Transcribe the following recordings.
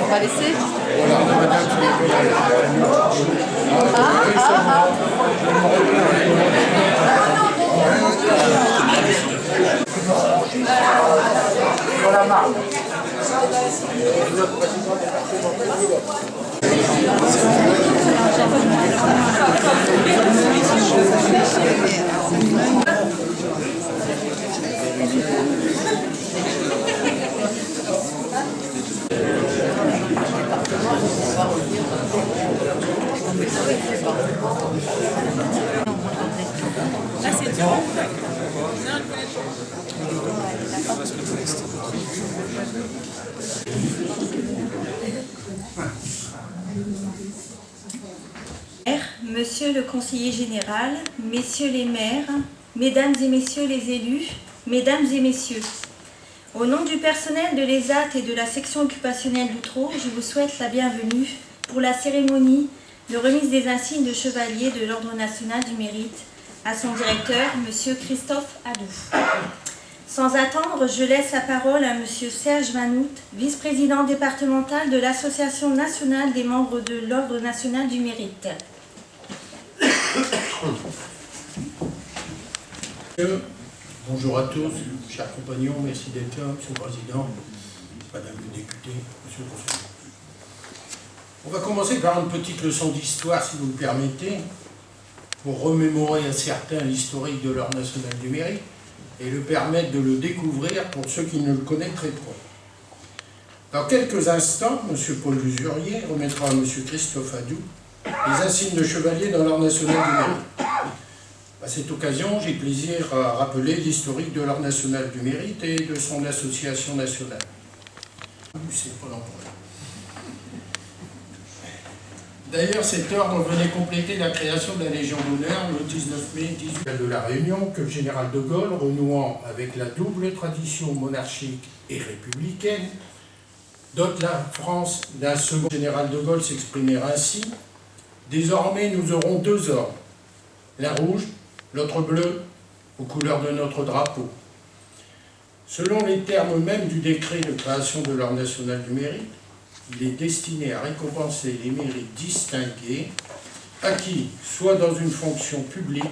On va laisser. Voilà, madame, tu les peux y aller. Voilà, Marc. Là, c'est dur. Monsieur le conseiller général, messieurs les maires, mesdames et messieurs les élus, mesdames et messieurs, au nom du personnel de l'ESAT et de la section occupationnelle d'Outreau, je vous souhaite la bienvenue pour la cérémonie de remise des insignes de chevalier de l'Ordre national du mérite à son directeur, monsieur Christophe Adou. Sans attendre, je laisse la parole à monsieur Serge Vanout, vice-président départemental de l'Association nationale des membres de l'Ordre national du mérite. Bonjour à tous, chers compagnons, merci d'être là, monsieur le Président, madame le député, monsieur le conseiller. On va commencer par une petite leçon d'histoire, si vous me permettez, pour remémorer à certains l'historique de l'Ordre national du mérite et le permettre de le découvrir pour ceux qui ne le connaîtraient pas. Dans quelques instants, monsieur Paul Lusurier remettra à monsieur Christophe Adou les insignes de chevalier dans l'Ordre national du mérite. À cette occasion, j'ai plaisir à rappeler l'historique de l'Ordre national du mérite et de son association nationale. C'est pas l'emploi. D'ailleurs, cet ordre venait compléter la création de la Légion d'honneur le 19 mai 18 de la Réunion que le général de Gaulle, renouant avec la double tradition monarchique et républicaine, dote la France d'un second. Général de Gaulle s'exprimait ainsi: désormais, nous aurons deux ordres, l'un rouge, l'autre bleu, aux couleurs de notre drapeau. Selon les termes mêmes du décret de création de l'Ordre national du mérite, il est destiné à récompenser les mérites distingués acquis soit dans une fonction publique,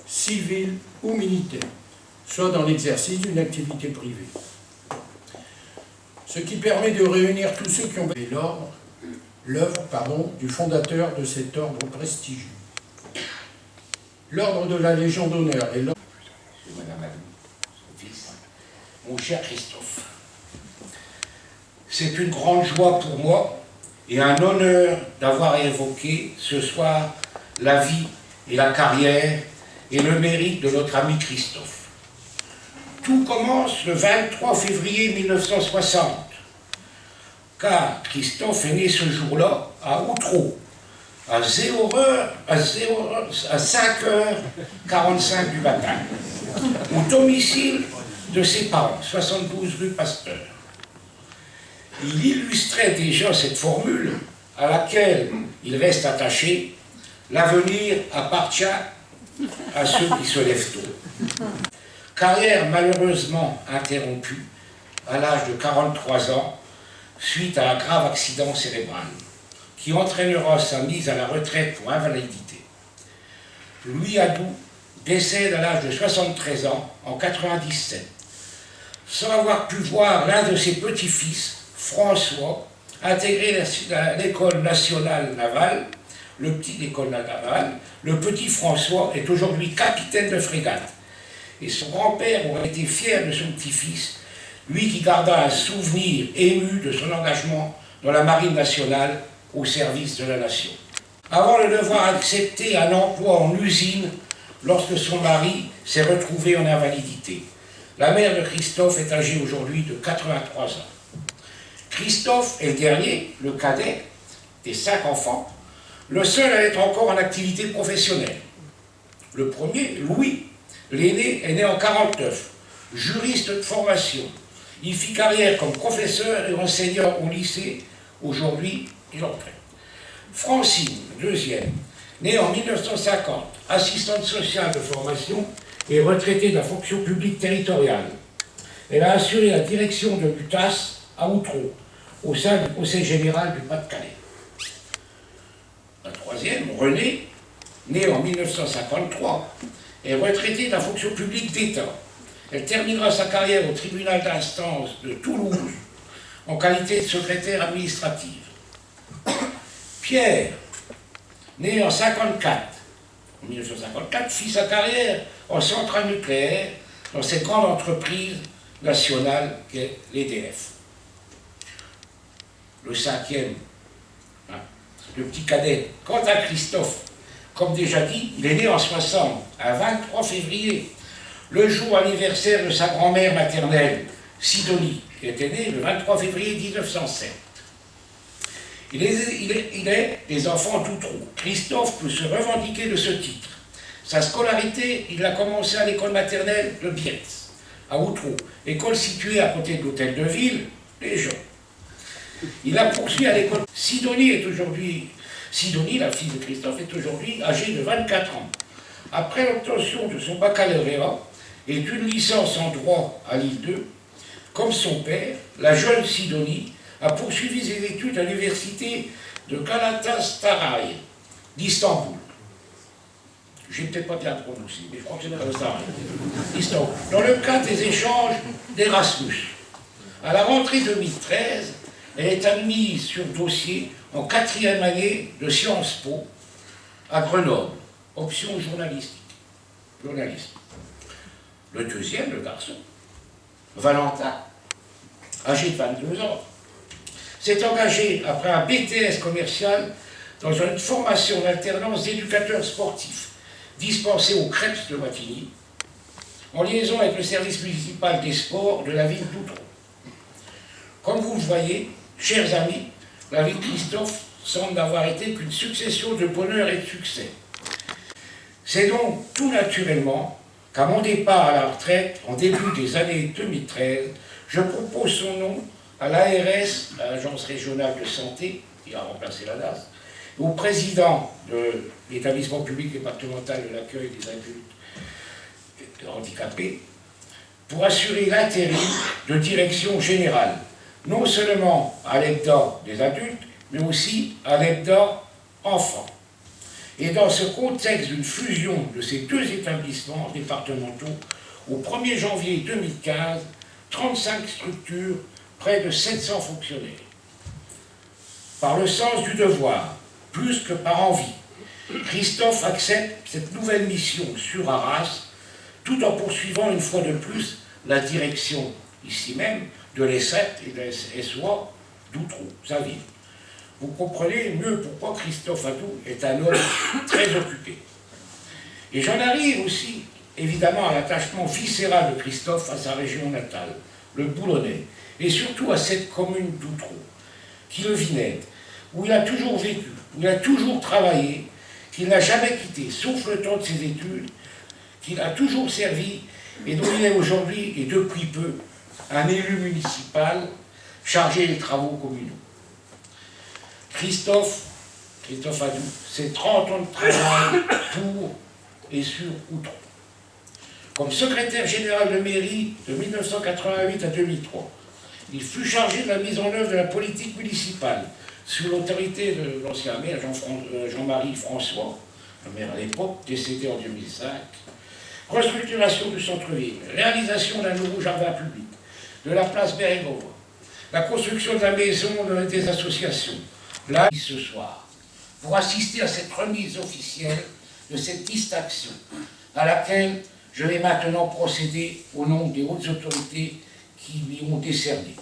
civile ou militaire, soit dans l'exercice d'une activité privée. Ce qui permet de réunir tous ceux qui ont fait l'œuvre du fondateur de cet ordre prestigieux. L'ordre de la Légion d'honneur et l'ordre... Madame Adou, son fils, mon cher Christophe, c'est une grande joie pour moi et un honneur d'avoir évoqué ce soir la vie et la carrière et le mérite de notre ami Christophe. Tout commence le 23 février 1960, car Christophe est né ce jour-là à Outreau, à 5h45 du matin, au domicile de ses parents, 72 rue Pasteur. Il illustrait déjà cette formule à laquelle il reste attaché: l'avenir appartient à ceux qui se lèvent tôt. Carrière malheureusement interrompue à l'âge de 43 ans suite à un grave accident cérébral qui entraînera sa mise à la retraite pour invalidité. Louis Adou décède à l'âge de 73 ans en 1997, sans avoir pu voir l'un de ses petits-fils, François, intégrer l'école nationale navale. Le petit François est aujourd'hui capitaine de frégate. Et son grand-père aurait été fier de son petit-fils, lui qui garda un souvenir ému de son engagement dans la marine nationale au service de la nation. Avant de devoir accepter un emploi en usine lorsque son mari s'est retrouvé en invalidité. La mère de Christophe est âgée aujourd'hui de 83 ans. Christophe est le dernier, le cadet, des 5 enfants, le seul à être encore en activité professionnelle. Le premier, Louis, l'aîné, est né en 1949, juriste de formation. Il fit carrière comme professeur et enseignant au lycée. Aujourd'hui, il en retraite. Francine, deuxième, née en 1950, assistante sociale de formation et retraitée de la fonction publique territoriale. Elle a assuré la direction de l'UTAS à Outreau, au sein du Conseil général du Pas-de-Calais. La troisième, Renée, née en 1953, est retraitée de la fonction publique d'État. Elle terminera sa carrière au tribunal d'instance de Toulouse en qualité de secrétaire administrative. Pierre, né en 1954, fit sa carrière en centrale nucléaire dans cette grande entreprise nationale qu'est l'EDF. Le cinquième, le petit cadet. Quant à Christophe, comme déjà dit, il est né en 60, un 23 février, le jour anniversaire de sa grand-mère maternelle, Sidonie, qui était née le 23 février 1907. Il est des enfants d'Outreau. Christophe peut se revendiquer de ce titre. Sa scolarité, il l'a commencé à l'école maternelle de Bietz, à Outreau, école située à côté de l'hôtel de ville, les gens. Il a poursuivi à l'école. Sidonie, la fille de Christophe, est aujourd'hui âgée de 24 ans. Après l'obtention de son baccalauréat et d'une licence en droit à Lille 2, comme son père, la jeune Sidonie a poursuivi ses études à l'université de Galatasaray d'Istanbul. Je n'ai peut-être pas bien prononcé, mais je crois que c'est Galatasaray d'Istanbul. Dans le cadre des échanges d'Erasmus. À la rentrée 2013, elle est admise sur dossier en 4e année de Sciences Po à Grenoble, option journaliste. Le deuxième, le garçon, Valentin, âgé de 22 ans, s'est engagé après un BTS commercial dans une formation d'alternance d'éducateur sportif dispensée au CREPS de Wattignies, en liaison avec le service municipal des sports de la ville d'Outreau. Comme vous le voyez, chers amis, la vie de Christophe semble n'avoir été qu'une succession de bonheur et de succès. C'est donc tout naturellement qu'à mon départ à la retraite, en début des années 2013, je propose son nom à l'ARS, l'Agence régionale de santé, qui a remplacé la DAS, au président de l'établissement public départemental de l'accueil des adultes handicapés, pour assurer l'intérim de direction générale, non seulement à l'EBDA des adultes, mais aussi à l'EBDA enfants. Et dans ce contexte d'une fusion de ces deux établissements départementaux, au 1er janvier 2015, 35 structures, près de 700 fonctionnaires. Par le sens du devoir, plus que par envie, Christophe accepte cette nouvelle mission sur Arras, tout en poursuivant une fois de plus la direction, ici même, de l'ESSET et de la SOA d'Outreau, sa ville. Vous comprenez mieux pourquoi Christophe Adou est un homme très occupé. Et j'en arrive aussi, évidemment, à l'attachement viscéral de Christophe à sa région natale, le Boulonnais, et surtout à cette commune d'Outreau, qui le Vinette, où il a toujours vécu, où il a toujours travaillé, qu'il n'a jamais quitté, sauf le temps de ses études, qu'il a toujours servi, et dont il est aujourd'hui, et depuis peu, un élu municipal chargé des travaux communaux. Christophe Adou, c'est 30 ans de travail pour et sur Outreau. Comme secrétaire général de mairie de 1988 à 2003, il fut chargé de la mise en œuvre de la politique municipale sous l'autorité de l'ancien maire Jean-Marie François, le maire à l'époque, décédé en 2005, restructuration du centre-ville, réalisation d'un nouveau jardin public, de la place Bérégovoy, la construction de la maison des associations. Là, ce soir, pour assister à cette remise officielle de cette distinction, à laquelle je vais maintenant procéder au nom des hautes autorités qui lui ont décerné.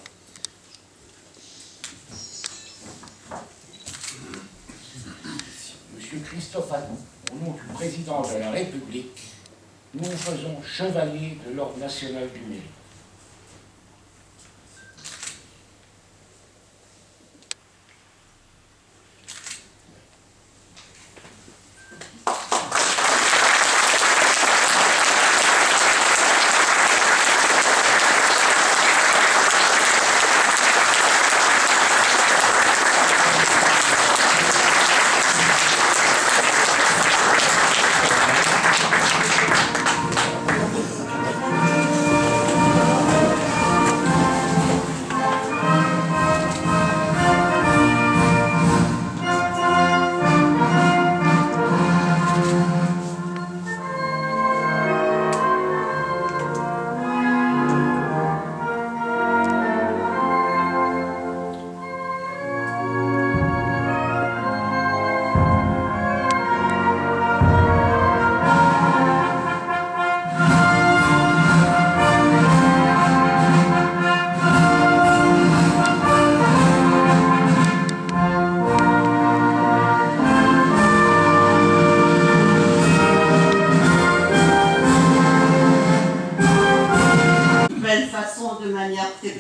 Monsieur Christophe Adou, au nom du président de la République, nous vous faisons chevalier de l'Ordre national du mérite.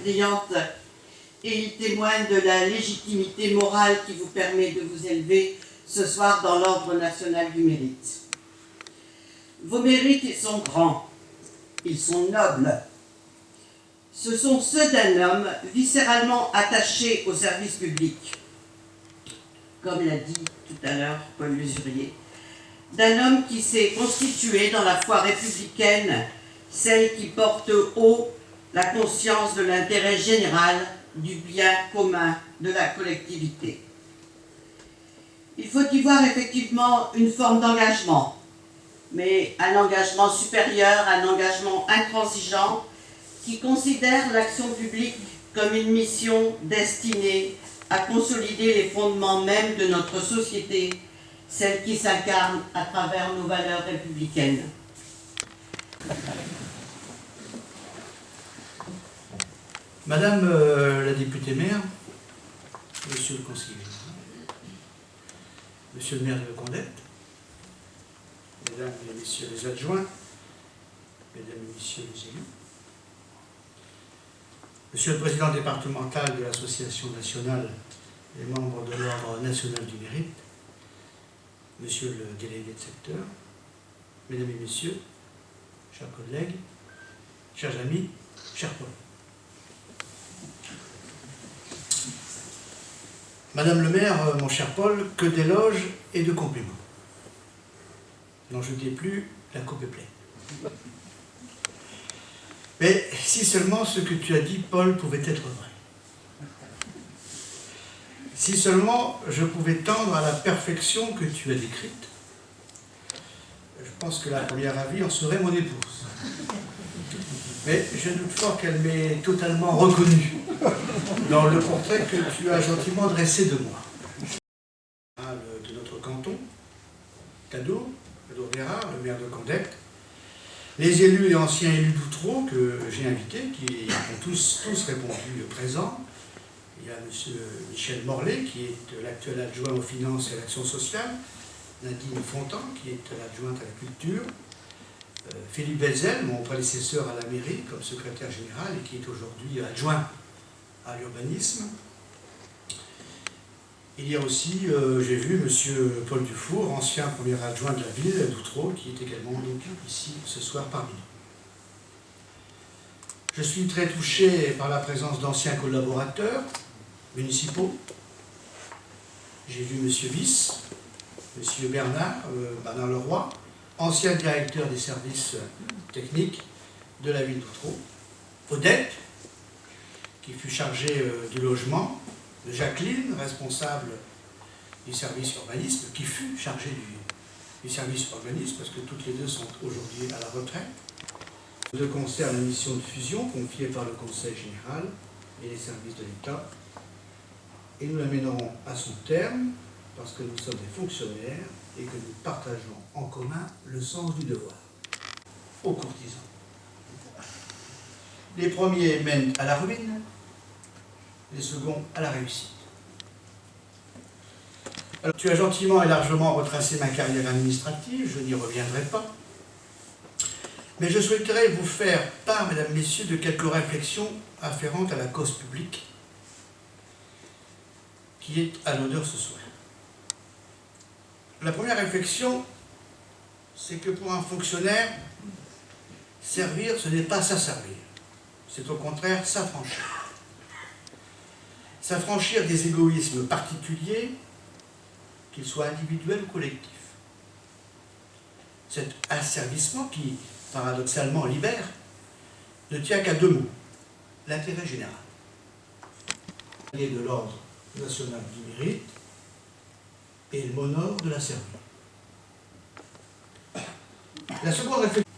brillante et il témoigne de la légitimité morale qui vous permet de vous élever ce soir dans l'Ordre national du mérite. Vos mérites sont grands, ils sont nobles. Ce sont ceux d'un homme viscéralement attaché au service public, comme l'a dit tout à l'heure Paul Lusurier, d'un homme qui s'est constitué dans la foi républicaine, celle qui porte haut la conscience de l'intérêt général, du bien commun de la collectivité. Il faut y voir effectivement une forme d'engagement, mais un engagement supérieur, un engagement intransigeant qui considère l'action publique comme une mission destinée à consolider les fondements mêmes de notre société, celle qui s'incarne à travers nos valeurs républicaines. Madame la députée maire, monsieur le conseiller général, monsieur le maire de Condette, mesdames et messieurs les adjoints, mesdames et messieurs les élus, monsieur le président départemental de l'Association nationale des membres de l'Ordre national du mérite, monsieur le délégué de secteur, mesdames et messieurs, chers collègues, chers amis, chers Paul. Madame le maire, mon cher Paul, que d'éloges et de compliments. N'en jetez plus, la coupe est pleine. Mais si seulement ce que tu as dit, Paul, pouvait être vrai. Si seulement je pouvais tendre à la perfection que tu as décrite, je pense que la première avis en serait mon épouse. Mais je doute fort qu'elle m'ait totalement reconnu dans le portrait que tu as gentiment dressé de moi. De notre canton, Cadeau, Lourdes-Gérard, le maire de Condette, les élus et anciens élus d'Outreau que j'ai invités, qui ont tous répondu présents. Il y a M. Michel Morlet, qui est l'actuel adjoint aux finances et à l'action sociale, Nadine Fontan, qui est l'adjointe à la culture, Philippe Belzel, mon prédécesseur à la mairie comme secrétaire général et qui est aujourd'hui adjoint à l'urbanisme. Il y a aussi, j'ai vu, M. Paul Dufour, ancien premier adjoint de la ville d'Outreau, qui est également donc ici ce soir parmi nous. Je suis très touché par la présence d'anciens collaborateurs municipaux. J'ai vu M. Viss, M. Bernard Leroy, ancien directeur des services techniques de la ville d'Outreau, Odette, qui fut chargée du logement, de Jacqueline, responsable du service urbanisme, qui fut chargée du service urbanisme, parce que toutes les deux sont aujourd'hui à la retraite. De concert la mission de fusion confiée par le Conseil général et les services de l'État, et nous la mènerons à son terme, parce que nous sommes des fonctionnaires et que nous partageons en commun le sens du devoir. Aux courtisans. Les premiers mènent à la ruine, les seconds à la réussite. Alors, tu as gentiment et largement retracé ma carrière administrative, je n'y reviendrai pas. Mais je souhaiterais vous faire part, mesdames, messieurs, de quelques réflexions afférentes à la cause publique qui est à l'honneur ce soir. La première réflexion, c'est que pour un fonctionnaire, servir, ce n'est pas s'asservir. C'est au contraire s'affranchir. S'affranchir des égoïsmes particuliers, qu'ils soient individuels ou collectifs. Cet asservissement qui, paradoxalement, libère, ne tient qu'à deux mots, l'intérêt général. De l'Ordre national du mérite et le mot nord de la servir. La seconde réflexion